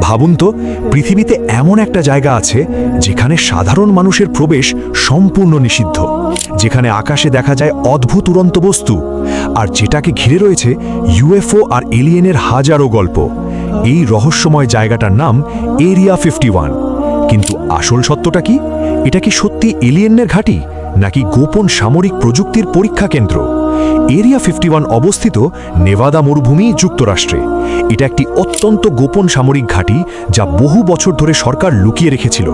ভাবুন তো, পৃথিবীতে এমন একটা জায়গা আছে যেখানে সাধারণ মানুষের প্রবেশ সম্পূর্ণ নিষিদ্ধ, যেখানে আকাশে দেখা যায় অদ্ভুত উড়ন্ত বস্তু, আর যেটাকে ঘিরে রয়েছে ইউএফও আর এলিয়েনের হাজারো গল্প। এই রহস্যময় জায়গাটার নাম এরিয়া 51। কিন্তু আসল সত্যটা কি? এটা কি সত্যি এলিয়েনের ঘাঁটি, নাকি গোপন সামরিক প্রযুক্তির পরীক্ষা কেন্দ্র? এরিয়া 51 অবস্থিত নেভাদা মরুভূমি, যুক্তরাষ্ট্রে। এটা একটি অত্যন্ত গোপন সামরিক ঘাঁটি, যা বহু বছর ধরে সরকার লুকিয়ে রেখেছিল।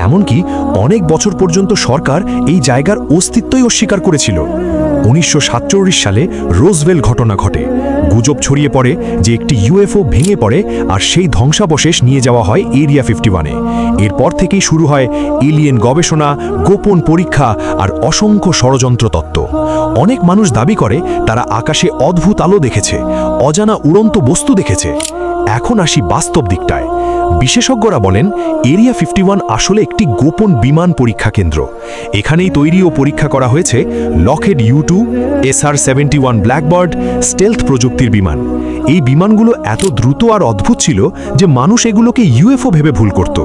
এমনকি অনেক বছর পর্যন্ত সরকার এই জায়গার অস্তিত্বই অস্বীকার করেছিল। 1947 সালে রোজওয়েল ঘটনা ঘটে। গুজব ছড়িয়ে পড়ে যে একটি ইউএফও ভেঙে পড়ে, আর সেই ধ্বংসাবশেষ নিয়ে যাওয়া হয় এরিয়া 51-এ। এরপর থেকেই শুরু হয় এলিয়েন গবেষণা, গোপন পরীক্ষা আর অসংখ্য ষড়যন্ত্র তত্ত্ব। অনেক মানুষ দাবি করে তারা আকাশে অদ্ভুত আলো দেখেছে, অজানা উড়ন্ত বস্তু দেখেছে। এখন আসি বাস্তব দিকটায়। বিশেষজ্ঞরা বলেন এরিয়া 51 আসলে একটি গোপন বিমান পরীক্ষা কেন্দ্র। এখানেই তৈরি ও পরীক্ষা করা হয়েছে Lockheed U-2, SR-71 blackbird stealth প্রযুক্তির বিমান। এই বিমানগুলো এত দ্রুত আর অদ্ভুত ছিল যে মানুষ এগুলোকে ইউএফও ভেবে ভুল করত।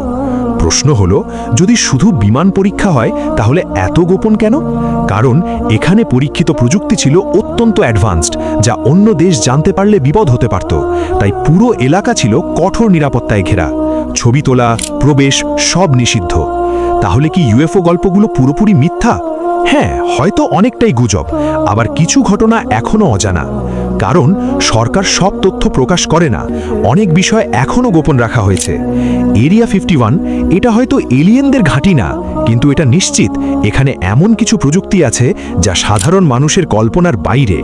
প্রশ্ন হলো, যদি শুধু বিমান পরীক্ষা হয় তাহলে এত গোপন কেন? কারণ এখানে পরীক্ষিত প্রযুক্তি ছিল অত্যন্ত অ্যাডভান্সড, যা অন্য দেশ জানতে পারলে বিপদ হতে পারত। তাই পুরো এলাকা ছিল কঠোর নিরাপত্তায় ঘেরা। ছবি তোলা, প্রবেশ সব নিষিদ্ধ। তাহলে কি ইউএফও গল্পগুলো পুরোপুরি মিথ্যা? হ্যাঁ, হয়তো অনেকটাই গুজব, আবার কিছু ঘটনা এখনও অজানা। কারণ সরকার সব তথ্য প্রকাশ করে না, অনেক বিষয় এখনও গোপন রাখা হয়েছে। এরিয়া 51 এটা হয়তো এলিয়েনদের ঘাঁটি না, কিন্তু এটা নিশ্চিত এখানে এমন কিছু প্রযুক্তি আছে যা সাধারণ মানুষের কল্পনার বাইরে।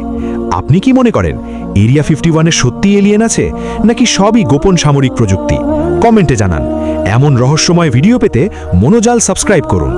আপনি কি মনে করেন এরিয়া 51-এ সত্যি এলিয়েন আছে, নাকি সবই গোপন সামরিক প্রযুক্তি? কমেন্টে জানান। এমন রহস্যময় ভিডিও পেতে মনোজাল সাবস্ক্রাইব করুন।